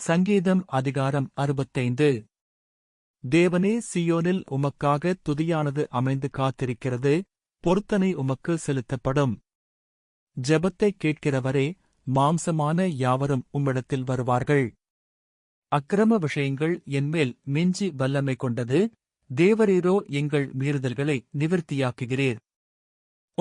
சங்கீதம் அதிகாரம் 65. தேவனே, சீயோனில் உமக்காக துதியானது அமைந்து காத்திருக்கிறது, பொருத்தனை உமக்கு செலுத்தப்படும். ஜெபத்தைக் கேட்கிறவரே, மாம்சமான யாவரும் உம்மிடத்தில் வருவார்கள். அக்கிரம விஷயங்கள் என்மேல் மிஞ்சி வல்லமை கொண்டது, தேவரீரோ எங்கள் மீறுதல்களை நிவிர்த்தியாக்குகிறீர்.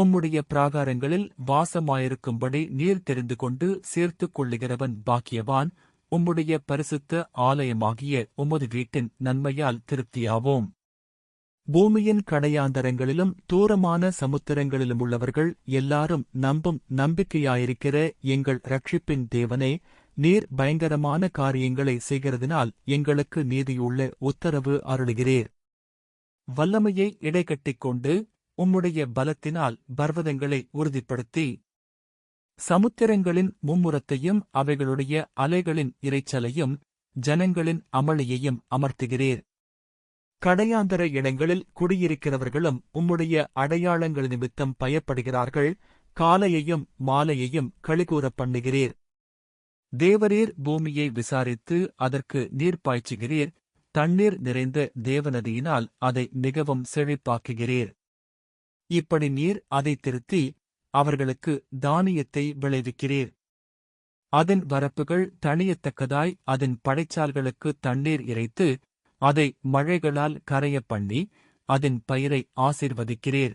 உம்முடைய பிராகாரங்களில் வாசமாயிருக்கும்படி நீர் தெரிந்து கொண்டு சேர்த்துக் கொள்ளுகிறவன் பாக்கியவான். உம்முடைய பரிசுத்த ஆலயமாகிய உமது வீட்டின் நன்மையால் திருப்தியாவோம். பூமியின் கடையாந்தரங்களிலும் தூரமான சமுத்திரங்களிலுமுள்ளவர்கள் எல்லாரும் நம்பும் நம்பிக்கையாயிருக்கிற எங்கள் இரட்சிப்பின் தேவனே, நீர் பயங்கரமான காரியங்களை செய்கிறதினால் எங்களுக்கு நீதியுள்ள உத்தரவு அருளுகிறீர். வல்லமையை இடைக்கட்டிக் கொண்டு உம்முடைய பலத்தினால் பர்வதங்களை உறுதிப்படுத்தி சமுத்திரங்களின் மும்முரத்தையும் அவைகளுடைய அலைகளின் இரைச்சலையும் ஜனங்களின் அமளியையும் அமர்த்துகிறீர். கடையாந்தர இடங்களில் குடியிருக்கிறவர்களும் உம்முடைய அடையாளங்கள் நிமித்தம் பயப்படுகிறார்கள். காலையையும் மாலையையும் களிகூரப் பண்ணுகிறீர். தேவரீர் பூமியை விசாரித்து அதற்கு நீர் பாய்ச்சுகிறீர். தண்ணீர் நிறைந்த தேவநதியினால் அதை மிகவும் செழிப்பாக்குகிறீர். இப்படி நீர் அதை திருத்தி அவர்களுக்கு தானியத்தை விளைவிக்கிறீர். அதன் வரப்புகள் தணியத்தக்கதாய் அதன் படைச்சால்களுக்கு தண்ணீர் இறைத்து அதை மழைகளால் கரையப் பண்ணி அதன் பயிரை ஆசீர்வதிக்கிறீர்.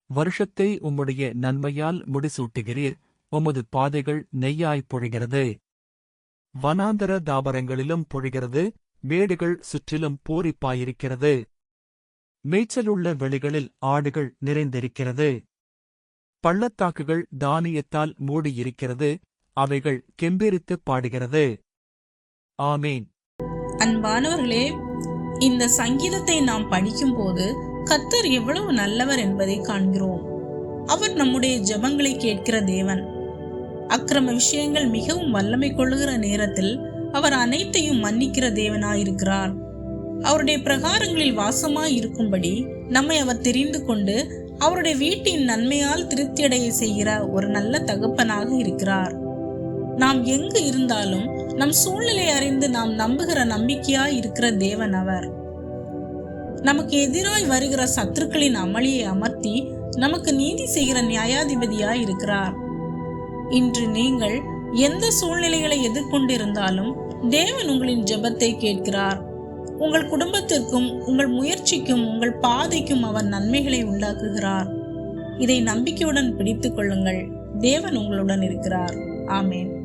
வருஷத்தை உம்முடைய நன்மையால் முடிசூட்டுகிறீர். உமது பாதைகள் நெய்யாய்ப் பொழிகிறது. வனாந்தர தாவரங்களிலும் பொழிகிறது. மேடுகள் சுற்றிலும் பூரிப்பாயிருக்கிறது. மேய்ச்சலுள்ள வெளிகளில் ஆடுகள் நிறைந்திருக்கிறது. பள்ளத்தாக்குகள் தானியத்தால் மூடியிருக்கிறது. அவைகள் கெம்பீரித்துப் பாடுகிறது. ஆமேன். அன்பானவர்களே, இந்த சங்கீதத்தை நாம் படிக்கும்போது கர்த்தர் எவ்வளவு நல்லவர் என்பதை காண்கிறோம். அவர் நம்முடைய ஜெபங்களை கேட்கிற தேவன். அக்கிரம விஷயங்கள் மிகவும் வல்லமை கொள்ளுகிற நேரத்தில் அவர் அனைத்தையும் மன்னிக்கிற தேவனாயிருக்கிறார். அவருடைய பிரகாரங்களில் வாசமாய் இருக்கும்படி நம்மை அவர் தெரிந்து கொண்டு அவருடைய வீட்டின் நன்மையால் திருப்தியடைய செய்கிற ஒரு நல்ல தகப்பனாக இருக்கிறார். நாம் எங்கு இருந்தாலும் நம் சூழ்நிலை அறிந்து நாம் நம்புகிற நம்பிக்கையாய் இருக்கிற தேவன் அவர். நமக்கு எதிராய் வருகிற சத்துருக்களின் அமளியை அமர்த்தி நமக்கு நீதி செய்கிற நியாயாதிபதியாய் இருக்கிறார். இன்று நீங்கள் எந்த சூழ்நிலைகளை எதிர்கொண்டிருந்தாலும் தேவன் உங்களின் ஜெபத்தை கேட்கிறார். உங்கள் குடும்பத்திற்கும் உங்கள் முயற்சிக்கும் உங்கள் பாதைக்கும் அவர் நன்மைகளை உண்டாக்குகிறார். இதை நம்பிக்கையுடன் பிடித்துக் கொள்ளுங்கள். தேவன் உங்களுடன் இருக்கிறார். ஆமேன்.